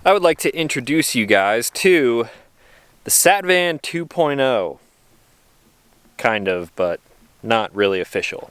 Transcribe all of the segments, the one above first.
I would like to introduce you guys to the Satvan 2.0. Kind of, but not really official.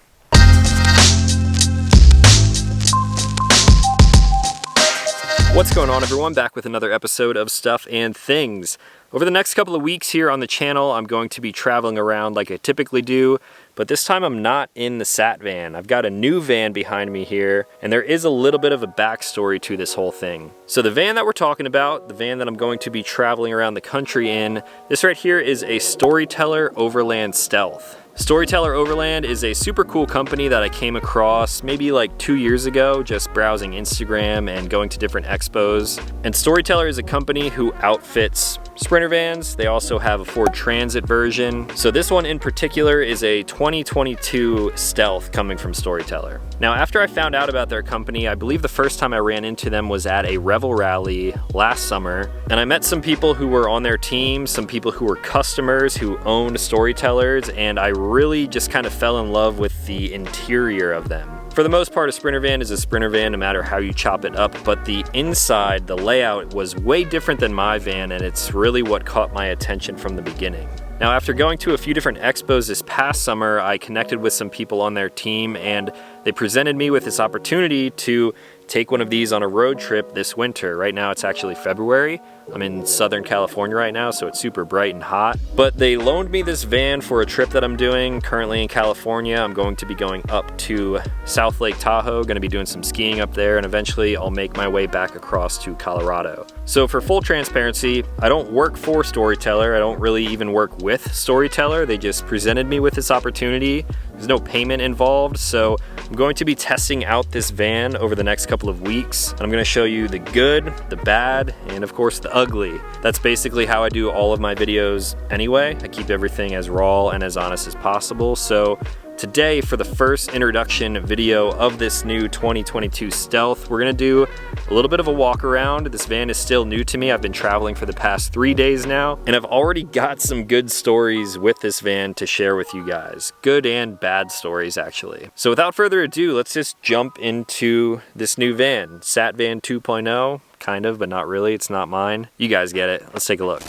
What's going on, everyone? Back with another episode of Stuff and Things. Over the next couple of weeks here on the channel, I'm going to be traveling around like I typically do, but this time I'm not in the Sat van. I've got a new van behind me here, and there is a little bit of a backstory to this whole thing. So the van that we're talking about, the van that I'm going to be traveling around the country in, this right here is a Storyteller Overland Stealth. Storyteller Overland is a super cool company that I came across maybe like 2 years ago, just browsing Instagram and going to different expos. And Storyteller is a company who outfits Sprinter vans. They also have a Ford Transit version. So this one in particular is a 2022 Stealth coming from Storyteller. Now, after I found out about their company, I believe the first time I ran into them was at a Revel rally last summer. And I met some people who were on their team, some people who were customers who owned Storytellers, and I really just kind of fell in love with the interior of them. For the most part, a Sprinter van is a Sprinter van no matter how you chop it up, but the inside, the layout was way different than my van, and it's really what caught my attention from the beginning. Now, after going to a few different expos this past summer, I connected with some people on their team, and they presented me with this opportunity to take one of these on a road trip this winter. Right now it's actually February. I'm in Southern California right now, so it's super bright and hot. But they loaned me this van for a trip that I'm doing currently in California. I'm going to be going up to South Lake Tahoe, going to be doing some skiing up there, and eventually I'll make my way back across to Colorado. So for full transparency, I don't work for Storyteller. I don't really even work with Storyteller. They just presented me with this opportunity. There's no payment involved, so I'm going to be testing out this van over the next couple of weeks. And I'm going to show you the good, the bad, and of course the ugly. That's basically how I do all of my videos anyway. I keep everything as raw and as honest as possible. So today, for the first introduction video of this new 2022 Stealth, we're gonna do a little bit of a walk around. This van is still new to me. I've been traveling for the past 3 days now, and I've already got some good stories with this van to share with you guys. Good and bad stories, actually. So without further ado, let's just jump into this new van. Satvan 2.0, kind of, but not really. It's not mine. You guys get it. Let's take a look.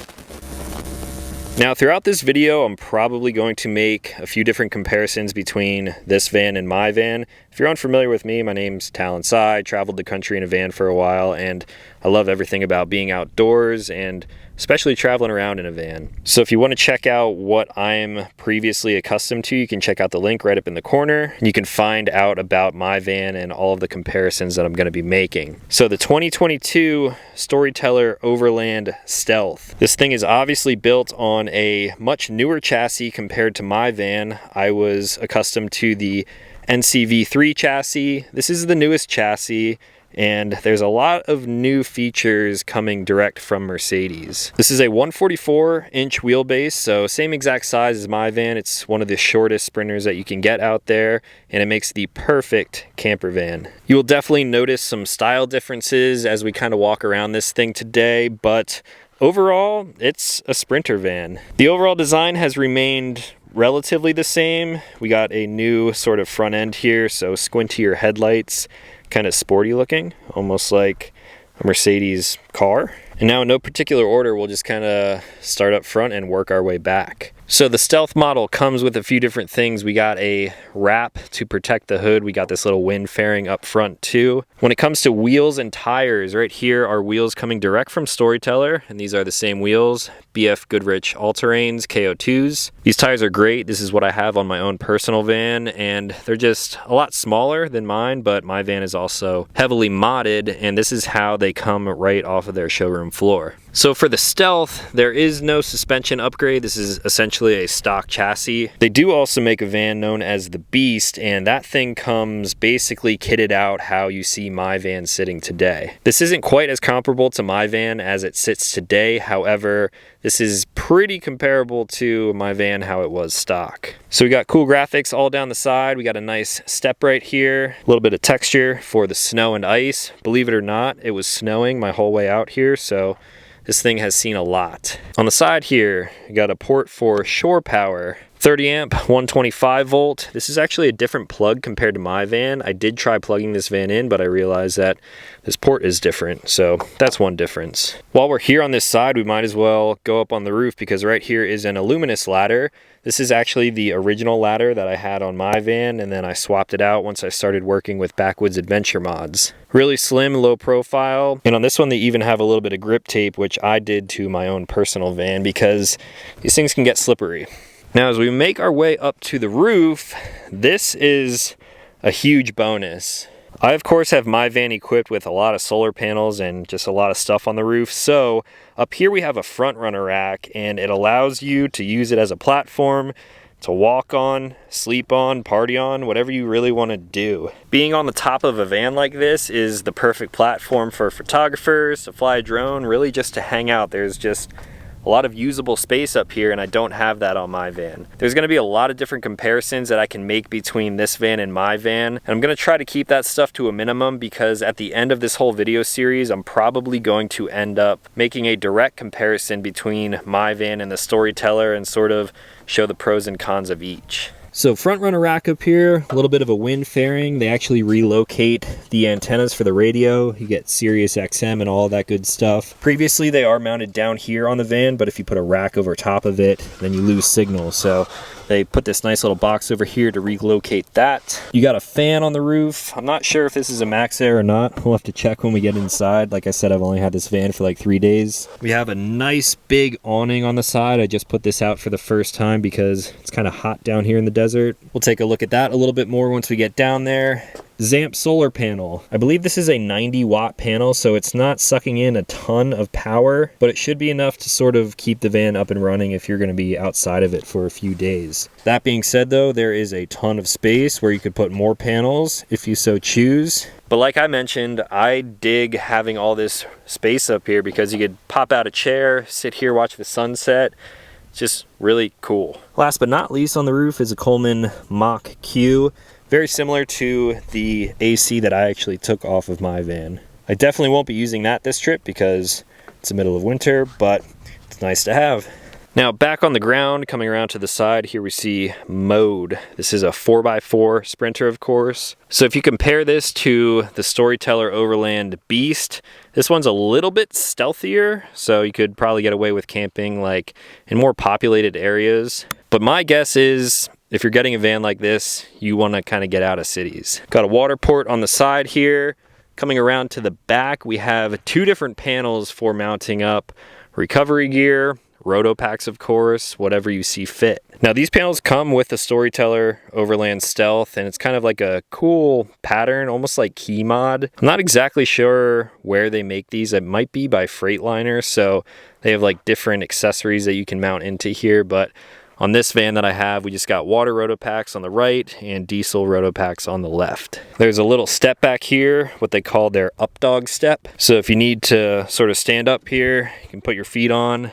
Now, throughout this video, I'm probably going to make a few different comparisons between this van and my van. If you're unfamiliar with me, my name's Talon. I traveled the country in a van for a while, and I love everything about being outdoors and especially traveling around in a van. So if you want to check out what I'm previously accustomed to, you can check out the link right up in the corner. You can find out about my van and all of the comparisons that I'm going to be making. So the 2022 Storyteller Overland Stealth. This thing is obviously built on a much newer chassis compared to my van. I was accustomed to the NCV3 chassis. This is the newest chassis, and there's a lot of new features coming direct from Mercedes. This is a 144-inch wheelbase, so same exact size as my van. It's one of the shortest Sprinters that you can get out there, and it makes the perfect camper van. You will definitely notice some style differences as we kind of walk around this thing today, but overall, it's a Sprinter van. The overall design has remained relatively the same. We got a new sort of front end here, so squintier headlights, kind of sporty looking, almost like a Mercedes car. And now in no particular order, we'll just kind of start up front and work our way back. So the Stealth model comes with a few different things. We got a wrap to protect the hood. We got this little wind fairing up front too. When it comes to wheels and tires, right here are wheels coming direct from Storyteller, and these are the same wheels, BF Goodrich All-Terrains KO2s. These tires are great. This is what I have on my own personal van, and they're just a lot smaller than mine, but my van is also heavily modded, and this is how they come right off of their showroom floor. So for the Stealth, there is no suspension upgrade. This is essentially a stock chassis. They do also make a van known as the Beast, and that thing comes basically kitted out how you see my van sitting today. This isn't quite as comparable to my van as it sits today. However, this is pretty comparable to my van how it was stock. So we got cool graphics all down the side. We got a nice step right here, a little bit of texture for the snow and ice. Believe it or not, it was snowing my whole way out here, so this thing has seen a lot. On the side here, you got a port for shore power. 30 amp, 125 volt. This is actually a different plug compared to my van. I did try plugging this van in, but I realized that this port is different, so that's one difference. While we're here on this side, we might as well go up on the roof because right here is an Illuminous ladder. This is actually the original ladder that I had on my van, and then I swapped it out once I started working with Backwoods Adventure mods. Really slim, low profile, and on this one they even have a little bit of grip tape, which I did to my own personal van because these things can get slippery. Now, as we make our way up to the roof, this is a huge bonus. I, of course, have my van equipped with a lot of solar panels and just a lot of stuff on the roof. So up here we have a front runner rack, and it allows you to use it as a platform to walk on, sleep on, party on, whatever you really want to do. Being on the top of a van like this is the perfect platform for photographers, to fly a drone, really just to hang out. There's just a lot of usable space up here, and I don't have that on my van. There's going to be a lot of different comparisons that I can make between this van and my van, and I'm going to try to keep that stuff to a minimum because at the end of this whole video series, I'm probably going to end up making a direct comparison between my van and the Storyteller and sort of show the pros and cons of each. So front runner rack up here, a little bit of a wind fairing. They actually relocate the antennas for the radio. You get Sirius XM and all that good stuff. Previously they are mounted down here on the van, but if you put a rack over top of it, then you lose signal. So they put this nice little box over here to relocate that. You got a fan on the roof. I'm not sure if this is a MaxxAir or not. We'll have to check when we get inside. Like I said, I've only had this van for like 3 days. We have a nice big awning on the side. I just put this out for the first time because it's kind of hot down here in the desert. We'll take a look at that a little bit more once we get down there. Zamp solar panel. I believe this is a 90 watt panel, so it's not sucking in a ton of power, but it should be enough to sort of keep the van up and running if you're going to be outside of it for a few days. That being said though, there is a ton of space where you could put more panels if you so choose. But like I mentioned, I dig having all this space up here because you could pop out a chair, sit here, watch the sunset. It's just really cool. Last but not least on the roof is a Coleman Mach Q. Very similar to the AC that I actually took off of my van. I definitely won't be using that this trip because it's the middle of winter, but it's nice to have. Now back on the ground, coming around to the side, here we see Mode. This is a 4x4 Sprinter, of course. So if you compare this to the Storyteller Overland Beast, this one's a little bit stealthier, so you could probably get away with camping like in more populated areas. But my guess is if you're getting a van like this, you want to kind of get out of cities. Got a water port on the side here. Coming around to the back, we have 2 different panels for mounting up recovery gear, roto packs, of course, whatever you see fit. Now these panels come with the Storyteller Overland Stealth, and it's kind of like a cool pattern, almost like key mod. I'm not exactly sure where they make these. It might be by Freightliner, so they have like different accessories that you can mount into here, but on this van that I have, we just got water roto packs on the right and diesel roto packs on the left. There's a little step back here, what they call their up dog step. So if you need to sort of stand up here, you can put your feet on,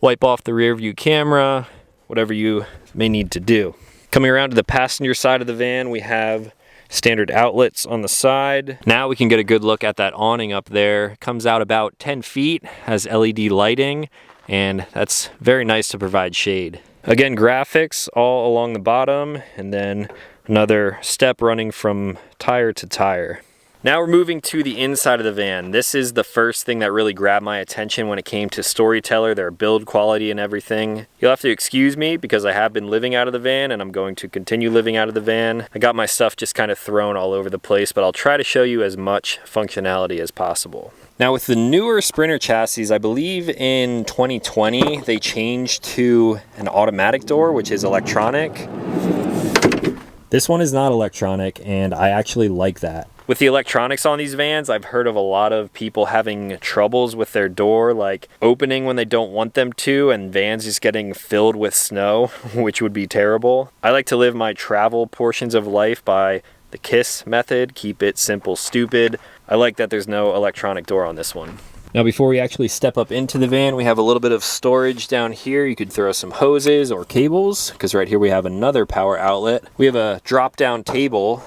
wipe off the rear view camera, whatever you may need to do. Coming around to the passenger side of the van, we have standard outlets on the side. Now we can get a good look at that awning up there. It comes out about 10 feet, has LED lighting, and that's very nice to provide shade. Again, graphics all along the bottom, and then another step running from tire to tire. Now we're moving to the inside of the van. This is the first thing that really grabbed my attention when it came to Storyteller, their build quality and everything. You'll have to excuse me because I have been living out of the van and I'm going to continue living out of the van. I got my stuff just kind of thrown all over the place, but I'll try to show you as much functionality as possible. Now with the newer Sprinter chassis, I believe in 2020, they changed to an automatic door, which is electronic. This one is not electronic, and I actually like that. With the electronics on these vans, I've heard of a lot of people having troubles with their door, like opening when they don't want them to, and vans just getting filled with snow, which would be terrible. I like to live my travel portions of life by the KISS method, keep it simple, stupid. I like that there's no electronic door on this one. Now before we actually step up into the van, we have a little bit of storage down here. You could throw some hoses or cables, because right here we have another power outlet. We have a drop down table,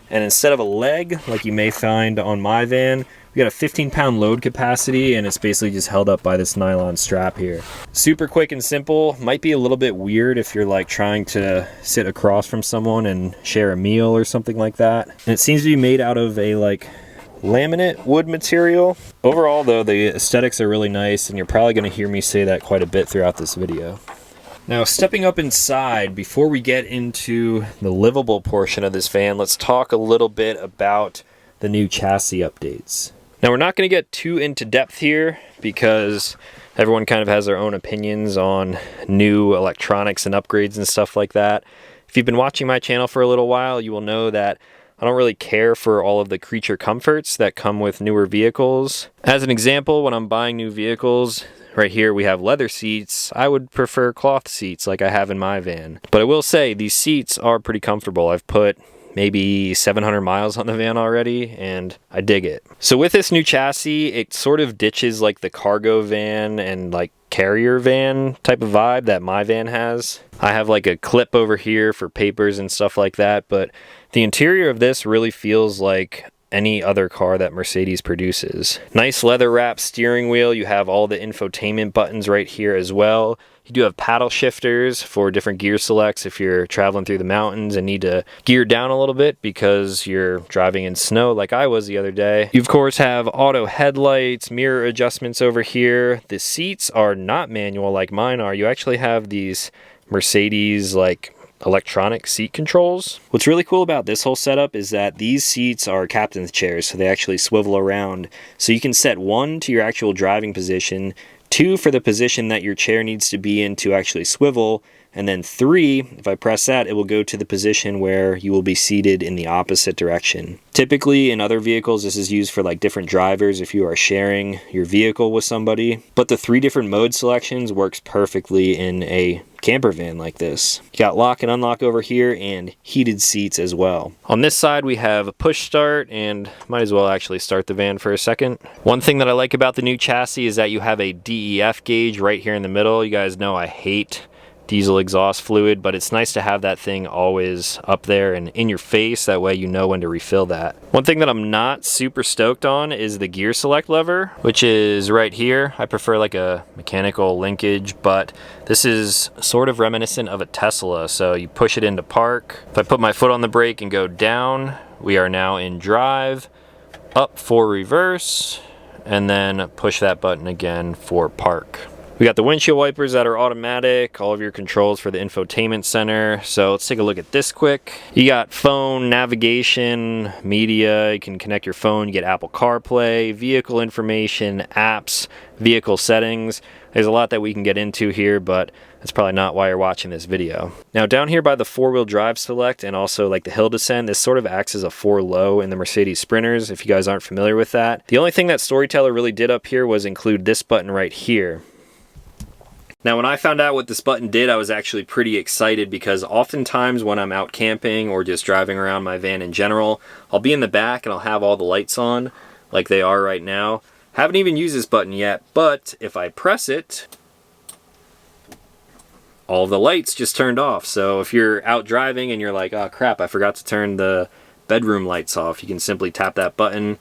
And instead of a leg, like you may find on my van, we got a 15-pound load capacity, and it's basically just held up by this nylon strap here. Super quick and simple. Might be a little bit weird if you're like trying to sit across from someone and share a meal or something like that. And it seems to be made out of a like laminate wood material. Overall though, the aesthetics are really nice, and you're probably going to hear me say that quite a bit throughout this video. Now, stepping up inside, before we get into the livable portion of this van, let's talk a little bit about the new chassis updates. Now, we're not going to get too into depth here because everyone kind of has their own opinions on new electronics and upgrades and stuff like that. If you've been watching my channel for a little while, you will know that I don't really care for all of the creature comforts that come with newer vehicles. As an example, when I'm buying new vehicles, right here we have leather seats. I would prefer cloth seats like I have in my van. But I will say these seats are pretty comfortable. I've put maybe 700 miles on the van already, and I dig it. So with this new chassis, it sort of ditches like the cargo van and like carrier van type of vibe that my van has. I have like a clip over here for papers and stuff like that, but the interior of this really feels like any other car that Mercedes produces. Nice leather wrap steering wheel. You have all the infotainment buttons right here as well. You do have paddle shifters for different gear selects if you're traveling through the mountains and need to gear down a little bit because you're driving in snow like I was the other day. You of course have auto headlights, mirror adjustments over here. The seats are not manual like mine are. You actually have these Mercedes like electronic seat controls. What's really cool about this whole setup is that these seats are captain's chairs, so they actually swivel around. So you can set 1 to your actual driving position, 2 for the position that your chair needs to be in to actually swivel, and then 3, if I press that, it will go to the position where you will be seated in the opposite direction. Typically in other vehicles, this is used for like different drivers if you are sharing your vehicle with somebody. But the 3 different mode selections works perfectly in a camper van like this. You got lock and unlock over here and heated seats as well. On this side we have a push start, and might as well actually start the van for a second. One thing that I like about the new chassis is that you have a DEF gauge right here in the middle. You guys know I hate diesel exhaust fluid, but it's nice to have that thing always up there and in your face. That way you know when to refill that. One thing that I'm not super stoked on is the gear select lever, which is right here. I prefer like a mechanical linkage, but this is sort of reminiscent of a Tesla. So you push it into park. If I put my foot on the brake and go down, we are now in drive, up for reverse, and then push that button again for park. We got the windshield wipers that are automatic, all of your controls for the infotainment center. So let's take a look at this quick. You got phone, navigation, media. You can connect your phone, you get Apple CarPlay, vehicle information, apps, vehicle settings. There's a lot that we can get into here, but that's probably not why you're watching this video. Now down here by the 4-wheel drive select and also like the hill descent, this sort of acts as a 4-low in the Mercedes Sprinters if you guys aren't familiar with that. The only thing that Storyteller really did up here was include this button right here. Now when I found out what this button did, I was actually pretty excited because oftentimes when I'm out camping or just driving around my van in general, I'll be in the back and I'll have all the lights on like they are right now. Haven't even used this button yet, but if I press it, all of the lights just turned off. So if you're out driving and you're like, oh crap, I forgot to turn the bedroom lights off, you can simply tap that button.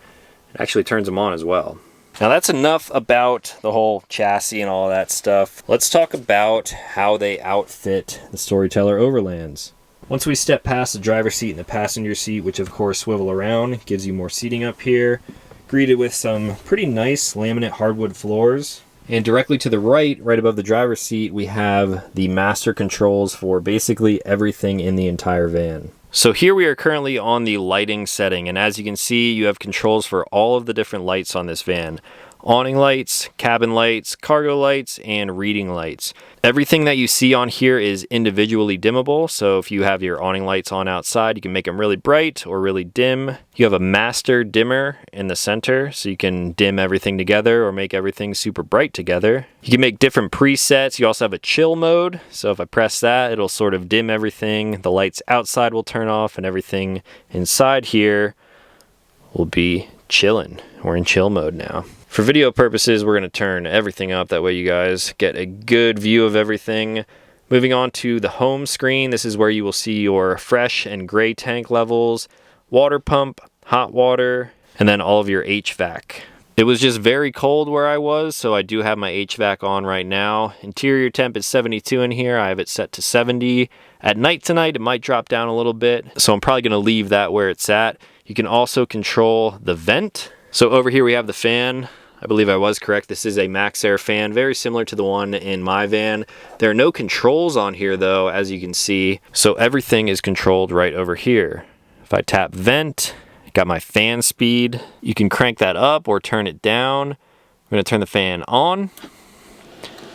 It actually turns them on as well. Now that's enough about the whole chassis and all that stuff. Let's talk about how they outfit the Storyteller Overlands. Once we step past the driver's seat and the passenger seat, which of course swivel around, gives you more seating up here, greeted with some pretty nice laminate hardwood floors. And directly to the right, right above the driver's seat, we have the master controls for basically everything in the entire van. So here we are currently on the lighting setting, and as you can see, you have controls for all of the different lights on this van. Awning lights, cabin lights, cargo lights, and reading lights. Everything that you see on here is individually dimmable, so if you have your awning lights on outside, you can make them really bright or really dim. You have a master dimmer in the center, so you can dim everything together or make everything super bright together. You can make different presets. You also have a chill mode, so if I press that, it'll sort of dim everything. The lights outside will turn off, and everything inside here will be chilling. We're in chill mode now. For video purposes, we're going to turn everything up. That way you guys get a good view of everything. Moving on to the home screen, this is where you will see your fresh and gray tank levels. water pump, hot water, and then all of your HVAC. It was just very cold where I was, so I do have my HVAC on right now. Interior temp is 72 in here. I have it set to 70. At night tonight, it might drop down a little bit, so I'm probably going to leave that where it's at. You can also control the vent. So over here we have the fan. I believe I was correct. This is a Max Air fan, very similar to the one in my van. There are no controls on here though, as you can see. So everything is controlled right over here. If I tap vent, got my fan speed. You can crank that up or turn it down. I'm going to turn the fan on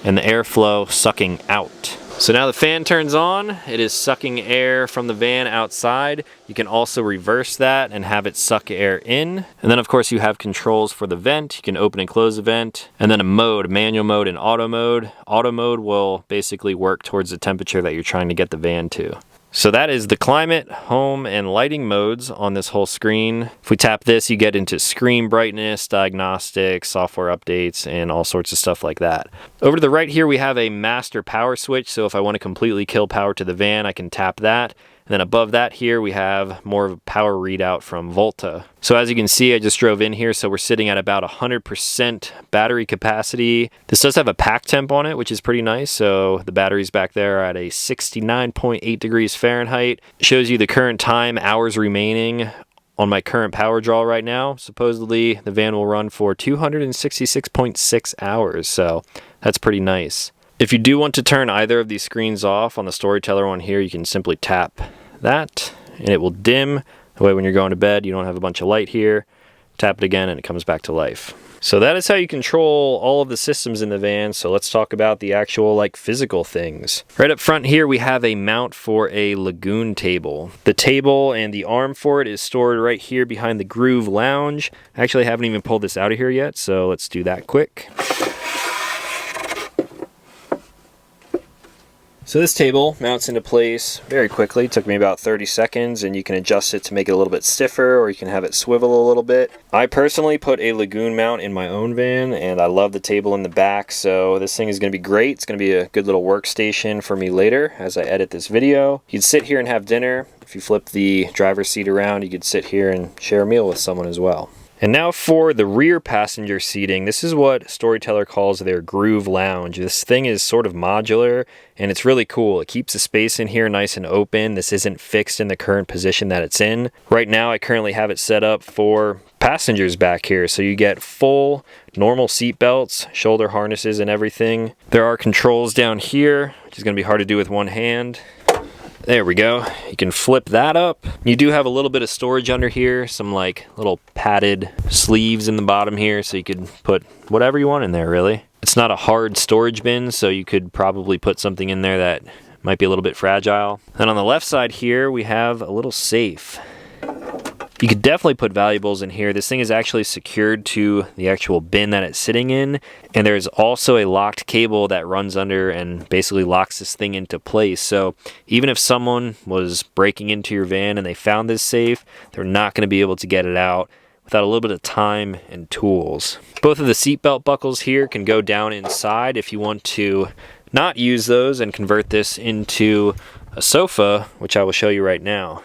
and the airflow sucking out. So now the fan turns on. It is sucking air from the van outside. You can also reverse that and have it suck air in. And then of course you have controls for the vent. You can open and close the vent. And then a mode, manual mode and auto mode. Auto mode will basically work towards the temperature that you're trying to get the van to. So that is the climate, home, and lighting modes on this whole screen. If we tap this, you get into screen brightness, diagnostics, software updates, and all sorts of stuff like that. Over to the right here, we have a master power switch. So if I want to completely kill power to the van, I can tap that. And then above that here, we have more of a power readout from Volta. So as you can see, I just drove in here, so we're sitting at about 100% battery capacity. This does have a pack temp on it, which is pretty nice. So the batteries back there are at a 69.8 degrees Fahrenheit. It shows you the current time, hours remaining on my current power draw right now. Supposedly the van will run for 266.6 hours, so that's pretty nice. If you do want to turn either of these screens off on the Storyteller one here, you can simply tap that and it will dim. That way when you're going to bed, you don't have a bunch of light here. Tap it again and it comes back to life. So that is how you control all of the systems in the van. So let's talk about the actual physical things. Right up front here, we have a mount for a lagoon table. The table and the arm for it is stored right here behind the Groove Lounge. I actually haven't even pulled this out of here yet, so let's do that quick. So this table mounts into place very quickly. It took me about 30 seconds, and you can adjust it to make it a little bit stiffer, or you can have it swivel a little bit. I personally put a lagoon mount in my own van, and I love the table in the back, so this thing is going to be great. It's going to be a good little workstation for me later as I edit this video. You can sit here and have dinner. If you flip the driver's seat around, you could sit here and share a meal with someone as well. And now for the rear passenger seating, this is what Storyteller calls their Groove Lounge. This thing is sort of modular and it's really cool. It keeps the space in here nice and open. This isn't fixed in the current position that it's in. Right now I currently have it set up for passengers back here. So you get full normal seat belts, shoulder harnesses and everything. There are controls down here, which is going to be hard to do with one hand. There we go. You can flip that up. You do have a little bit of storage under here, some little padded sleeves in the bottom here, so you could put whatever you want in there really. It's not a hard storage bin, so you could probably put something in there that might be a little bit fragile. And on the left side here, we have a little safe. You could definitely put valuables in here. This thing is actually secured to the actual bin that it's sitting in. And there's also a locked cable that runs under and basically locks this thing into place. So even if someone was breaking into your van and they found this safe, they're not going to be able to get it out without a little bit of time and tools. Both of the seatbelt buckles here can go down inside if you want to not use those and convert this into a sofa, which I will show you right now.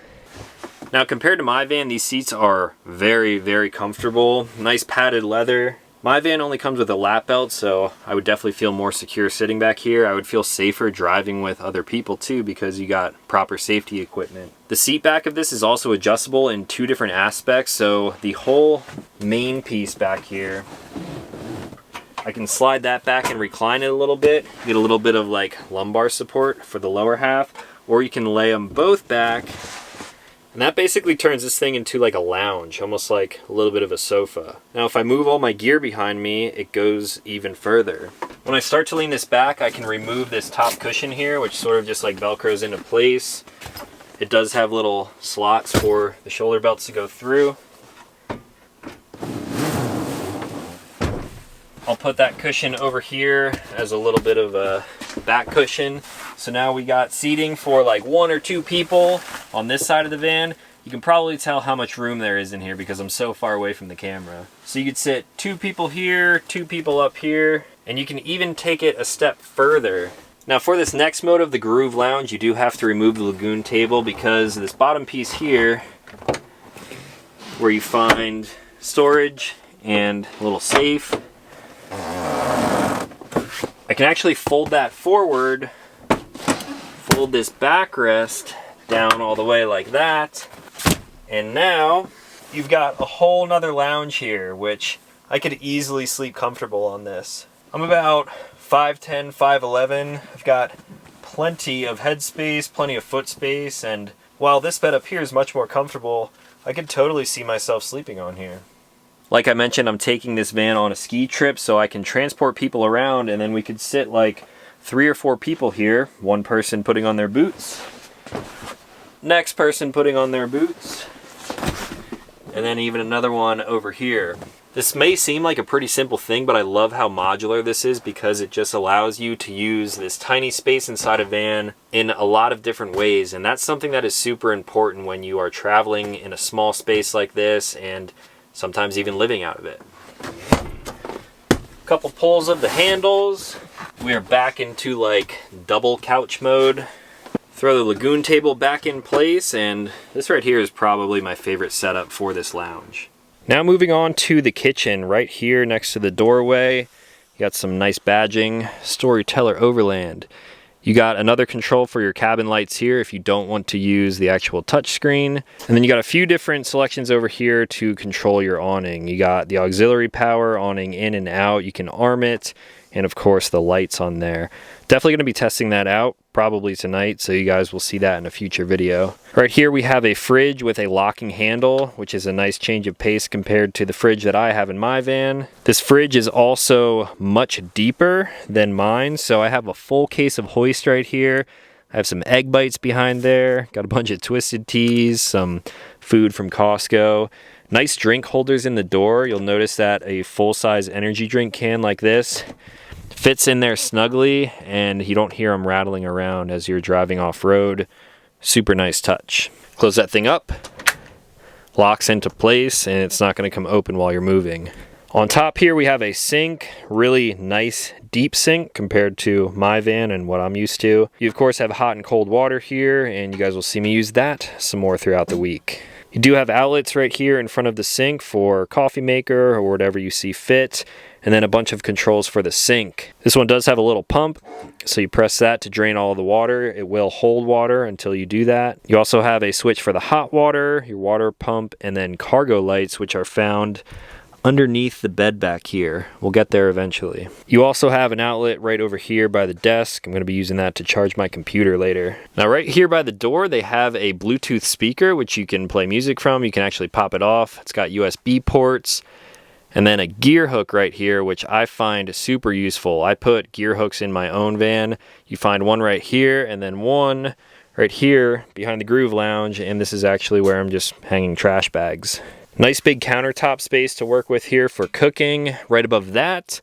Now compared to my van, these seats are very, very comfortable. Nice padded leather. My van only comes with a lap belt, so I would definitely feel more secure sitting back here. I would feel safer driving with other people too because you got proper safety equipment. The seat back of this is also adjustable in two different aspects. So the whole main piece back here, I can slide that back and recline it a little bit. Get a little bit of lumbar support for the lower half, or you can lay them both back. And that basically turns this thing into a lounge, almost like a little bit of a sofa. Now if I move all my gear behind me, it goes even further. When I start to lean this back, I can remove this top cushion here, which sort of just Velcros into place. It does have little slots for the shoulder belts to go through. I'll put that cushion over here as a little bit of a back cushion. So now we got seating for one or two people on this side of the van. You can probably tell how much room there is in here because I'm so far away from the camera. So you could sit two people here, two people up here, and you can even take it a step further. Now for this next mode of the Groove Lounge, you do have to remove the lagoon table because this bottom piece here where you find storage and a little safe. I can actually fold that forward, fold this backrest down all the way like that, and now you've got a whole nother lounge here, which I could easily sleep comfortable on this. I'm about 5'10", 5'11". I've got plenty of head space, plenty of foot space, and while this bed up here is much more comfortable, I could totally see myself sleeping on here. Like I mentioned, I'm taking this van on a ski trip so I can transport people around, and then we could sit like 3 or 4 people here. One person putting on their boots, next person putting on their boots, and then even another one over here. This may seem like a pretty simple thing, but I love how modular this is because it just allows you to use this tiny space inside a van in a lot of different ways, and that's something that is super important when you are traveling in a small space like this and sometimes even living out of it. Couple pulls of the handles. We are back into like double couch mode. Throw the lagoon table back in place, and this right here is probably my favorite setup for this lounge. Now moving on to the kitchen, right here next to the doorway. You got some nice badging, Storyteller Overland. You got another control for your cabin lights here if you don't want to use the actual touchscreen. And then you got a few different selections over here to control your awning. You got the auxiliary power, awning in and out. You can arm it, and of course the lights on there. Definitely going to be testing that out probably tonight, so you guys will see that in a future video. Right here we have a fridge with a locking handle, which is a nice change of pace compared to the fridge that I have in my van. This fridge is also much deeper than mine, so I have a full case of hoist right here. I have some egg bites behind there, got a bunch of Twisted Teas, some food from Costco. Nice drink holders in the door. You'll notice that a full-size energy drink can like this fits in there snugly, and you don't hear them rattling around as you're driving off-road. Super nice touch. Close that thing up, locks into place, and it's not going to come open while you're moving. On top here we have a sink, really nice deep sink compared to my van and what I'm used to. You of course have hot and cold water here, and you guys will see me use that some more throughout the week. You do have outlets right here in front of the sink for coffee maker or whatever you see fit, and then a bunch of controls for the sink. This one does have a little pump, so you press that to drain all the water. It will hold water until you do that. You also have a switch for the hot water, your water pump, and then cargo lights, which are found underneath the bed back here. We'll get there eventually. You also have an outlet right over here by the desk. I'm going to be using that to charge my computer later. Now right here by the door they have a Bluetooth speaker which you can play music from. You can actually pop it off. It's got USB ports. And then a gear hook right here, which I find super useful. I put gear hooks in my own van. You find one right here and then one right here behind the Groove Lounge, and this is actually where I'm just hanging trash bags. Nice big countertop space to work with here for cooking. Right above that,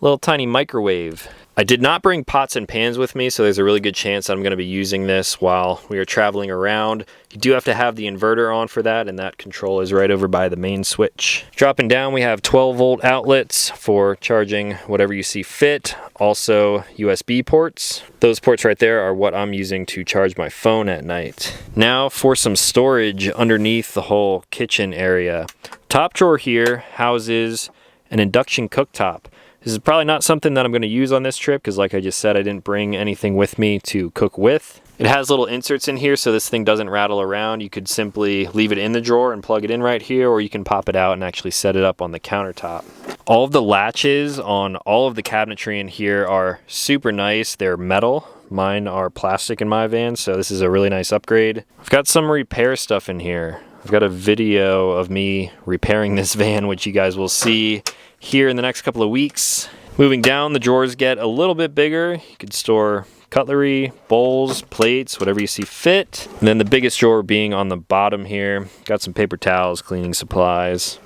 little tiny microwave. I did not bring pots and pans with me, so there's a really good chance I'm going to be using this while we are traveling around. You do have to have the inverter on for that, and that control is right over by the main switch. Dropping down, we have 12-volt outlets for charging whatever you see fit. Also, USB ports. Those ports right there are what I'm using to charge my phone at night. Now for some storage underneath the whole kitchen area. Top drawer here houses an induction cooktop. This is probably not something that I'm going to use on this trip because like I just said, I didn't bring anything with me to cook with. It has little inserts in here so this thing doesn't rattle around. You could simply leave it in the drawer and plug it in right here, or you can pop it out and actually set it up on the countertop. All of the latches on all of the cabinetry in here are super nice. They're metal. Mine are plastic in my van, so this is a really nice upgrade. I've got some repair stuff in here. I've got a video of me repairing this van, which you guys will see here in the next couple of weeks. Moving down, the drawers get a little bit bigger. You could store cutlery, bowls, plates, whatever you see fit. And then the biggest drawer being on the bottom here. Got some paper towels, cleaning supplies,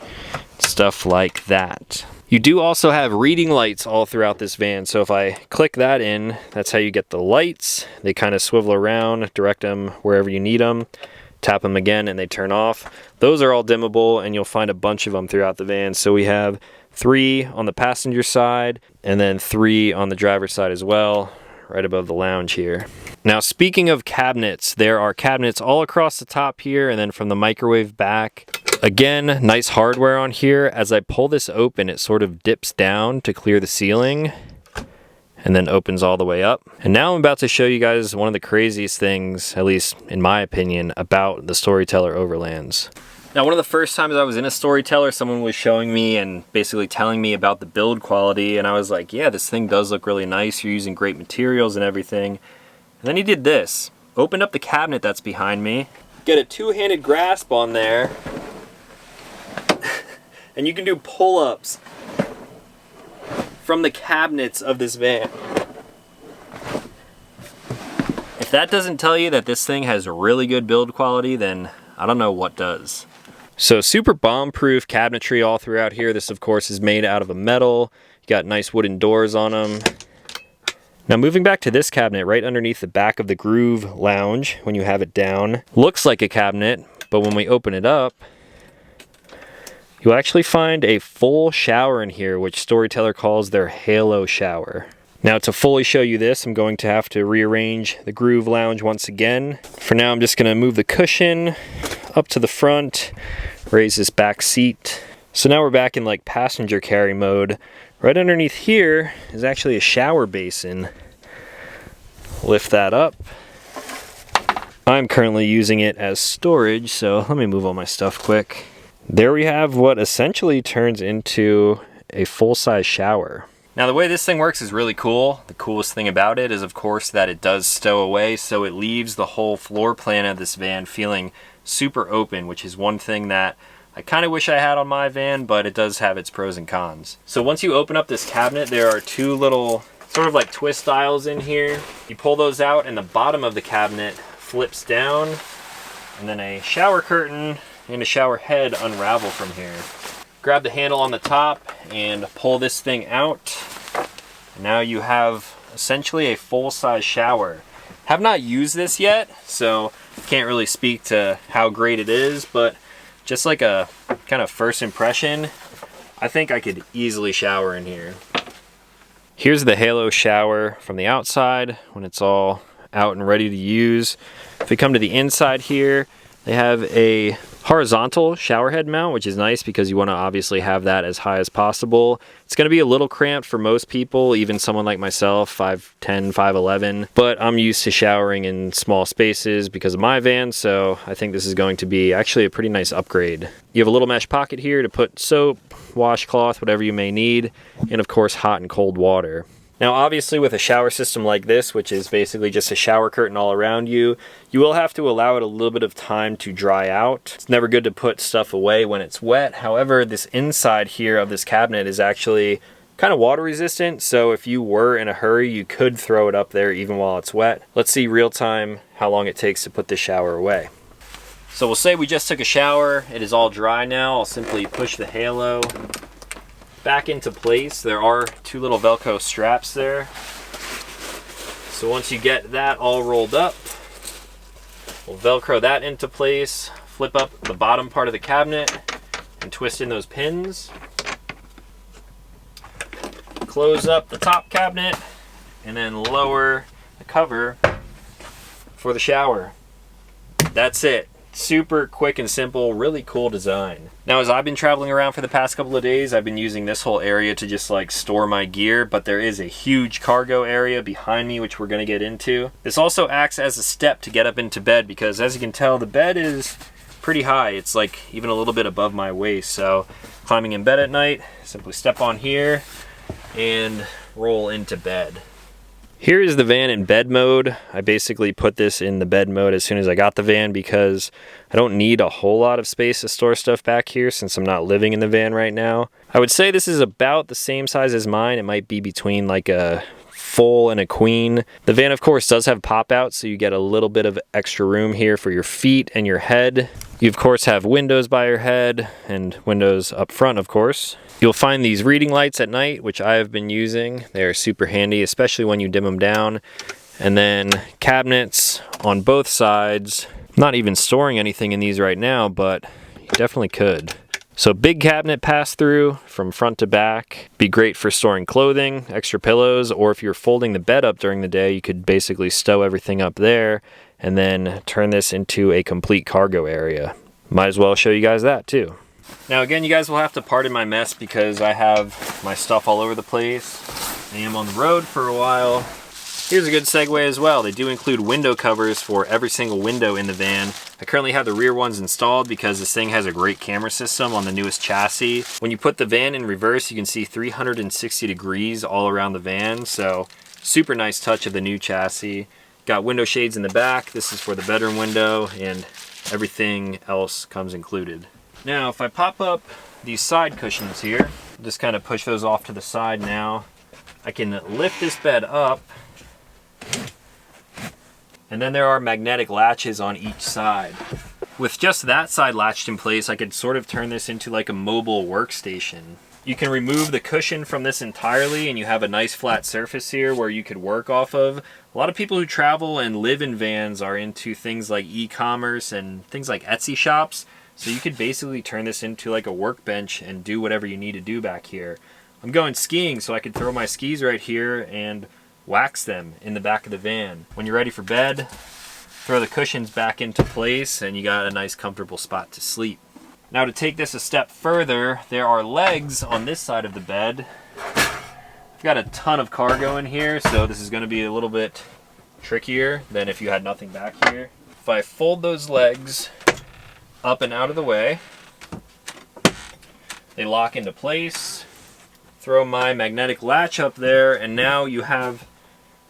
stuff like that. You do also have reading lights all throughout this van. So if I click that in, that's how you get the lights. They kind of swivel around, direct them wherever you need them. Tap them again and they turn off. Those are all dimmable, and you'll find a bunch of them throughout the van. So we have 3 on the passenger side and then 3 on the driver's side as well, right above the lounge here. Now speaking of cabinets, there are cabinets all across the top here, and then from the microwave back Again, nice hardware on here. As I pull this open, it sort of dips down to clear the ceiling and then opens all the way up. And now I'm about to show you guys one of the craziest things, at least in my opinion, about the Storyteller Overlands. Now, one of the first times I was in a Storyteller, someone was showing me and basically telling me about the build quality, and I was like, yeah, this thing does look really nice. You're using great materials and everything. And then he did this. Opened up the cabinet that's behind me, get a two-handed grasp on there, and you can do pull-ups from the cabinets of this van. If that doesn't tell you that this thing has really good build quality, then I don't know what does. So super bomb-proof cabinetry all throughout here. This, of course, is made out of a metal. You got nice wooden doors on them. Now moving back to this cabinet, right underneath the back of the Groove Lounge, when you have it down, looks like a cabinet, but when we open it up, you'll actually find a full shower in here, which Storyteller calls their Halo shower. Now to fully show you this, I'm going to have to rearrange the Groove Lounge once again. For now, I'm just gonna move the cushion up to the front, raise this back seat. So now we're back in like passenger carry mode. Right underneath here is actually a shower basin. Lift that up. I'm currently using it as storage, so let me move all my stuff quick. There we have what essentially turns into a full-size shower. Now the way this thing works is really cool. The coolest thing about it is, of course, that it does stow away, so it leaves the whole floor plan of this van feeling super open, which is one thing that I kind of wish I had on my van, but it does have its pros and cons. So once you open up this cabinet, there are two little sort of like twist dials in here. You pull those out and the bottom of the cabinet flips down, and then a shower curtain and a shower head unravel from here. Grab the handle on the top and pull this thing out. And now you have essentially a full-size shower. Have not used this yet, so can't really speak to how great it is, but just like a kind of first impression, I think I could easily shower in here. Here's the Halo shower from the outside when it's all out and ready to use. If we come to the inside here, they have a horizontal shower head mount, which is nice because you want to obviously have that as high as possible. It's going to be a little cramped for most people, even someone like myself, 5'10", 5'11", but I'm used to showering in small spaces because of my van, so I think this is going to be actually a pretty nice upgrade. You have a little mesh pocket here to put soap, washcloth, whatever you may need, and of course hot and cold water. Now obviously with a shower system like this, which is basically just a shower curtain all around you, you will have to allow it a little bit of time to dry out. It's never good to put stuff away when it's wet. However, this inside here of this cabinet is actually kind of water resistant, so if you were in a hurry, you could throw it up there even while it's wet. Let's see real time how long it takes to put this shower away. So we'll say we just took a shower, it is all dry now. I'll simply push the Halo back into place. There are two little Velcro straps there. So once you get that all rolled up, we'll Velcro that into place, flip up the bottom part of the cabinet, and twist in those pins. Close up the top cabinet, and then lower the cover for the shower. That's it. Super quick and simple, really cool design. Now, as I've been traveling around for the past couple of days, I've been using this whole area to just like store my gear, but there is a huge cargo area behind me, which we're gonna get into. This also acts as a step to get up into bed because, as you can tell, the bed is pretty high. It's like even a little bit above my waist. So climbing in bed at night, simply step on here and roll into bed. Here is the van in bed mode. I basically put this in the bed mode as soon as I got the van because I don't need a whole lot of space to store stuff back here since I'm not living in the van right now. I would say this is about the same size as mine. It might be between like a full and a queen. The van, of course, does have pop-outs, so you get a little bit of extra room here for your feet and your head. You, of course, have windows by your head and windows up front, of course. You'll find these reading lights at night, which I have been using. They're super handy, especially when you dim them down. And then cabinets on both sides. Not even storing anything in these right now, but you definitely could. So big cabinet pass through from front to back. Be great for storing clothing, extra pillows, or if you're folding the bed up during the day, you could basically stow everything up there and then turn this into a complete cargo area. might as well show you guys that too. Now again, you guys will have to pardon my mess because I have my stuff all over the place. I am on the road for a while. Here's a good segue as well. They do include window covers for every single window in the van. I currently have the rear ones installed because this thing has a great camera system on the newest chassis. When you put the van in reverse, you can see 360 degrees all around the van. So super nice touch of the new chassis. Got window shades in the back. This is for the bedroom window, and everything else comes included. Now, if I pop up these side cushions here, just kind of push those off to the side now. I can lift this bed up. And then there are magnetic latches on each side. With just that side latched in place, I could sort of turn this into like a mobile workstation. You can remove the cushion from this entirely and you have a nice flat surface here where you could work off of. A lot of people who travel and live in vans are into things like e-commerce and things like Etsy shops. So you could basically turn this into like a workbench and do whatever you need to do back here. I'm going skiing, so I could throw my skis right here and wax them in the back of the van. When you're ready for bed, throw the cushions back into place and you got a nice comfortable spot to sleep. Now to take this a step further, there are legs on this side of the bed. I've got a ton of cargo in here, so this is going to be a little bit trickier than if you had nothing back here. If I fold those legs up and out of the way, they lock into place. Throw my magnetic latch up there, and now you have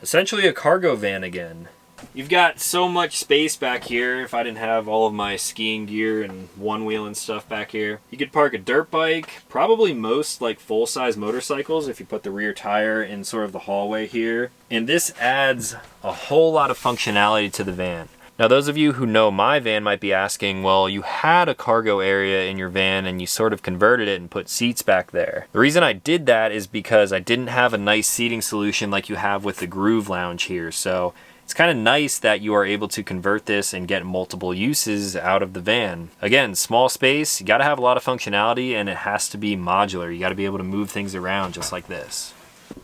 essentially a cargo van again. You've got so much space back here. If I didn't have all of my skiing gear and one wheel and stuff back here, you could park a dirt bike, probably most like full-size motorcycles if you put the rear tire in sort of the hallway here. And this adds a whole lot of functionality to the van. Now those of you who know my van might be asking, well, you had a cargo area in your van and you sort of converted it and put seats back there. The reason I did that is because I didn't have a nice seating solution like you have with the Groove Lounge here. So it's kind of nice that you are able to convert this and get multiple uses out of the van. Again, small space, you gotta have a lot of functionality and it has to be modular. You gotta be able to move things around just like this.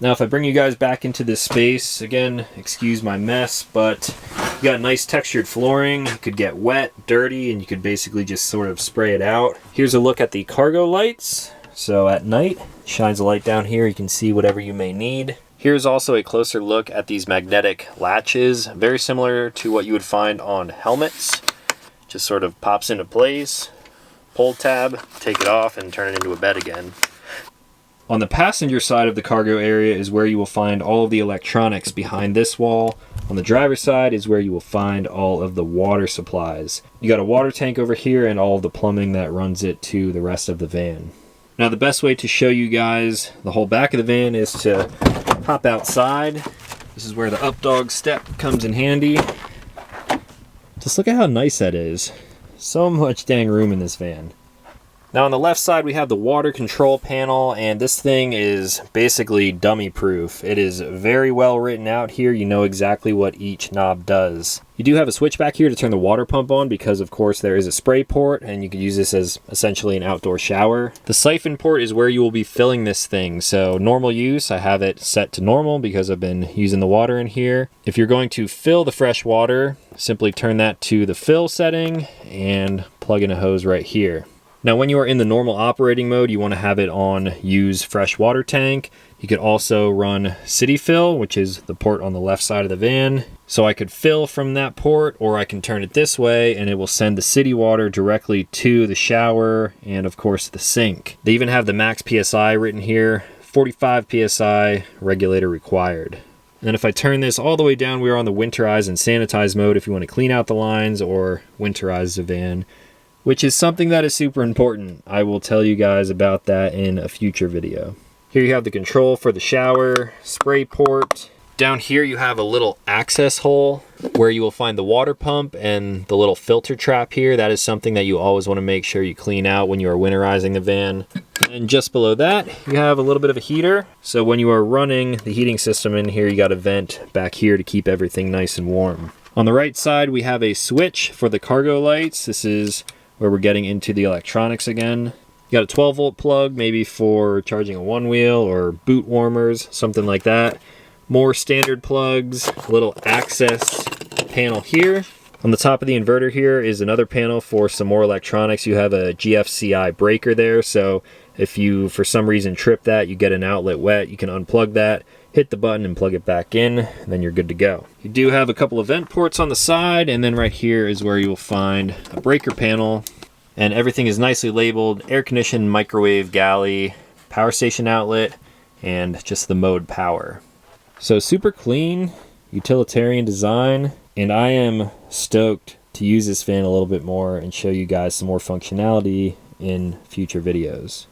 Now if I bring you guys back into this space, again, excuse my mess, but you got nice textured flooring. It could get wet, dirty, and you could basically just sort of spray it out. Here's a look at the cargo lights. So at night, shines a light down here. You can see whatever you may need. Here's also a closer look at these magnetic latches. Very similar to what you would find on helmets. Just sort of pops into place. Pull tab, take it off, and turn it into a bed again. On the passenger side of the cargo area is where you will find all of the electronics behind this wall. On the driver's side is where you will find all of the water supplies. You got a water tank over here and all of the plumbing that runs it to the rest of the van. Now the best way to show you guys the whole back of the van is to hop outside. This is where the up dog step comes in handy. Just look at how nice that is. So much dang room in this van. Now on the left side we have the water control panel, and this thing is basically dummy proof. It is very well written out here. You know exactly what each knob does. You do have a switch back here to turn the water pump on because of course there is a spray port and you could use this as essentially an outdoor shower. The siphon port is where you will be filling this thing. So normal use, I have it set to normal because I've been using the water in here. If you're going to fill the fresh water, simply turn that to the fill setting and plug in a hose right here. Now when you are in the normal operating mode, you want to have it on use fresh water tank. You could also run city fill, which is the port on the left side of the van. So I could fill from that port, or I can turn it this way and it will send the city water directly to the shower and of course the sink. They even have the max PSI written here, 45 PSI regulator required. And then if I turn this all the way down, we are on the winterize and sanitize mode if you want to clean out the lines or winterize the van, which is something that is super important. I will tell you guys about that in a future video. Here you have the control for the shower, spray port. Down here you have a little access hole where you will find the water pump and the little filter trap here. That is something that you always want to make sure you clean out when you are winterizing the van. And just below that, you have a little bit of a heater. So when you are running the heating system in here, you got a vent back here to keep everything nice and warm. On the right side, we have a switch for the cargo lights. This is where we're getting into the electronics again. You got a 12 volt plug, maybe for charging a one wheel or boot warmers, something like that. More standard plugs, a little access panel here. On the top of the inverter here is another panel for some more electronics. You have a GFCI breaker there, so if you for some reason trip that, you get an outlet wet, you can unplug that, hit the button and plug it back in, and then you're good to go. You do have a couple of vent ports on the side, and then right here is where you will find a breaker panel, and everything is nicely labeled: air conditioned, microwave, galley, power station outlet, and just the mode power. So super clean, utilitarian design, and I am stoked to use this fan a little bit more and show you guys some more functionality in future videos.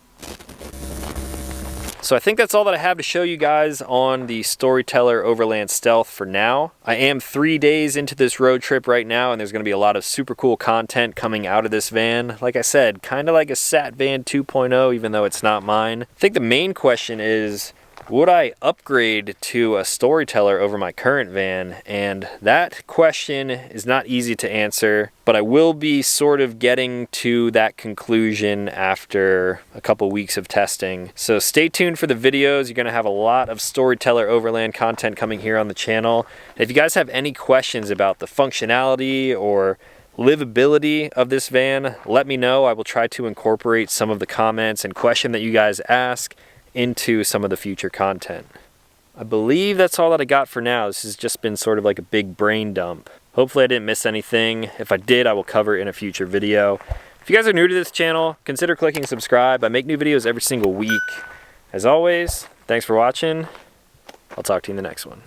So I think that's all that I have to show you guys on the Storyteller Overland Stealth for now. I am 3 days into this road trip right now, and there's going to be a lot of super cool content coming out of this van. Like I said, kind of like a Sat Van 2.0, even though it's not mine. I think the main question is, would I upgrade to a Storyteller over my current van? And that question is not easy to answer, but I will be sort of getting to that conclusion after a couple weeks of testing. So stay tuned for the videos. You're going to have a lot of Storyteller Overland content coming here on the channel. And if you guys have any questions about the functionality or livability of this van, let me know. I will try to incorporate some of the comments and questions that you guys ask into some of the future content. I believe that's all that I got for now. This has just been sort of like a big brain dump. Hopefully I didn't miss anything. If I did, I will cover it in a future video. If you guys are new to this channel, consider clicking subscribe. I make new videos every single week. As always, thanks for watching. I'll talk to you in the next one.